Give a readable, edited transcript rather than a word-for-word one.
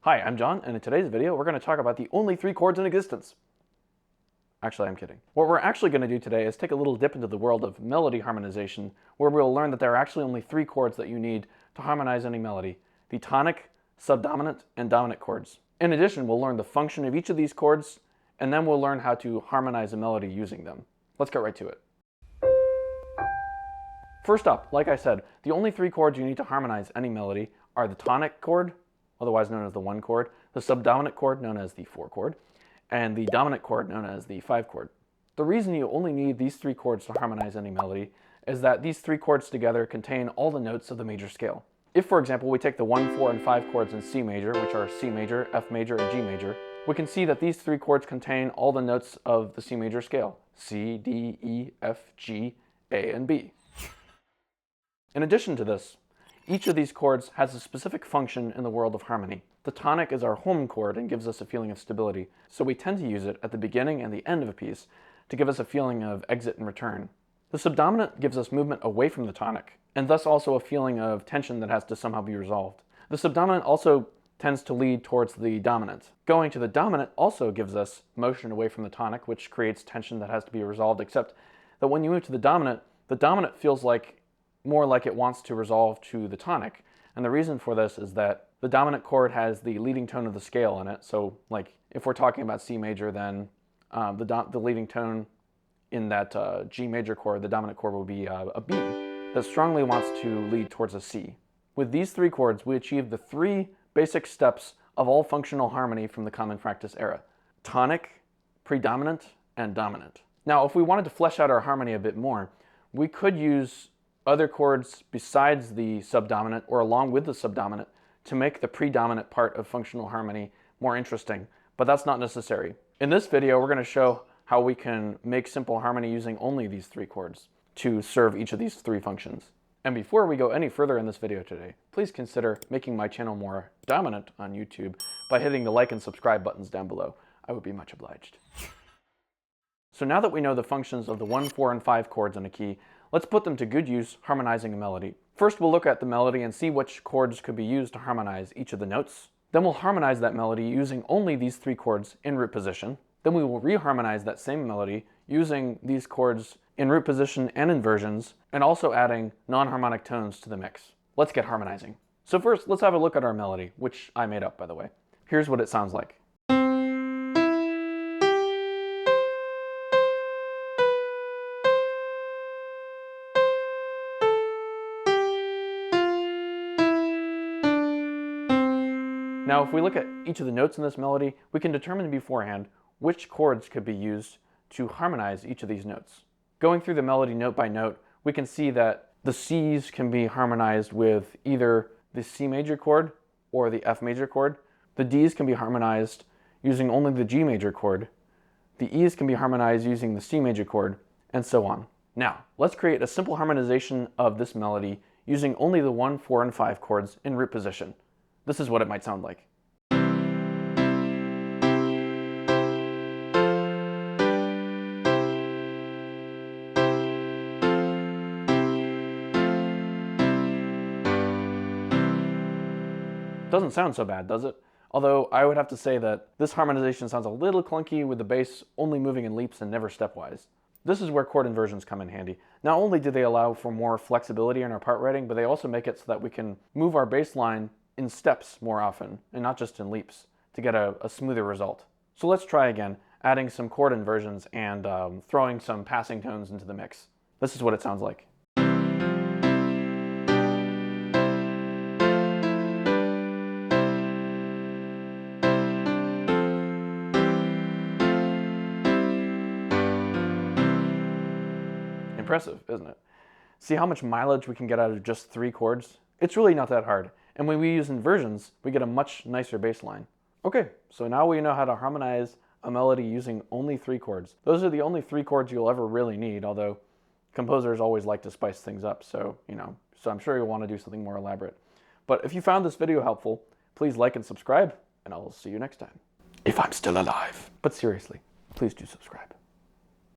Hi, I'm John, and in today's video, we're going to talk about the only 3 chords in existence. Actually, I'm kidding. What we're actually going to do today is take a little dip into the world of melody harmonization, where we'll learn that there are actually only 3 chords that you need to harmonize any melody: the tonic, subdominant, and dominant chords. In addition, we'll learn the function of each of these chords, and then we'll learn how to harmonize a melody using them. Let's get right to it. First up, like I said, the only 3 chords you need to harmonize any melody are the tonic chord, otherwise known as the 1 chord, the subdominant chord, known as the 4 chord, and the dominant chord, known as the 5 chord. The reason you only need these 3 chords to harmonize any melody is that these 3 chords together contain all the notes of the major scale. If, for example, we take the 1, 4, and 5 chords in C major, which are C major, F major, and G major, we can see that these 3 chords contain all the notes of the C major scale: C, D, E, F, G, A, and B. In addition to this, each of these chords has a specific function in the world of harmony. The tonic is our home chord and gives us a feeling of stability, so we tend to use it at the beginning and the end of a piece to give us a feeling of exit and return. The subdominant gives us movement away from the tonic, and thus also a feeling of tension that has to somehow be resolved. The subdominant also tends to lead towards the dominant. Going to the dominant also gives us motion away from the tonic, which creates tension that has to be resolved, except that when you move to the dominant feels more like it wants to resolve to the tonic. And the reason for this is that the dominant chord has the leading tone of the scale in it. So like if we're talking about C major, then the leading tone in that G major chord, the dominant chord, will be a B that strongly wants to lead towards a C. With these 3 chords, we achieve the 3 basic steps of all functional harmony from the common practice era: tonic, predominant, and dominant. Now, if we wanted to flesh out our harmony a bit more, we could use other chords besides the subdominant or along with the subdominant to make the predominant part of functional harmony more interesting, but that's not necessary. In this video, we're going to show how we can make simple harmony using only these 3 chords to serve each of these 3 functions. And before we go any further in this video today, please consider making my channel more dominant on YouTube by hitting the like and subscribe buttons down below. I would be much obliged. So now that we know the functions of the 1, 4, and 5 chords in a key, let's put them to good use harmonizing a melody. First, we'll look at the melody and see which chords could be used to harmonize each of the notes. Then we'll harmonize that melody using only these 3 chords in root position. Then we will reharmonize that same melody using these chords in root position and inversions, and also adding non-harmonic tones to the mix. Let's get harmonizing. So first, let's have a look at our melody, which I made up, by the way. Here's what it sounds like. Now, if we look at each of the notes in this melody, we can determine beforehand which chords could be used to harmonize each of these notes. Going through the melody note by note, we can see that the C's can be harmonized with either the C major chord or the F major chord. The D's can be harmonized using only the G major chord. The E's can be harmonized using the C major chord, and so on. Now, let's create a simple harmonization of this melody using only the 1, 4, and 5 chords in root position. This is what it might sound like. Doesn't sound so bad, does it? Although I would have to say that this harmonization sounds a little clunky with the bass only moving in leaps and never stepwise. This is where chord inversions come in handy. Not only do they allow for more flexibility in our part writing, but they also make it so that we can move our bass line in steps more often, and not just in leaps, to get a smoother result. So let's try again, adding some chord inversions and throwing some passing tones into the mix. This is what it sounds like. Impressive, isn't it? See how much mileage we can get out of just 3 chords? It's really not that hard. And when we use inversions, we get a much nicer bass line. Okay, so now we know how to harmonize a melody using only 3 chords. Those are the only 3 chords you'll ever really need, although composers always like to spice things up, so I'm sure you'll want to do something more elaborate. But if you found this video helpful, please like and subscribe, and I'll see you next time. If I'm still alive. But seriously, please do subscribe.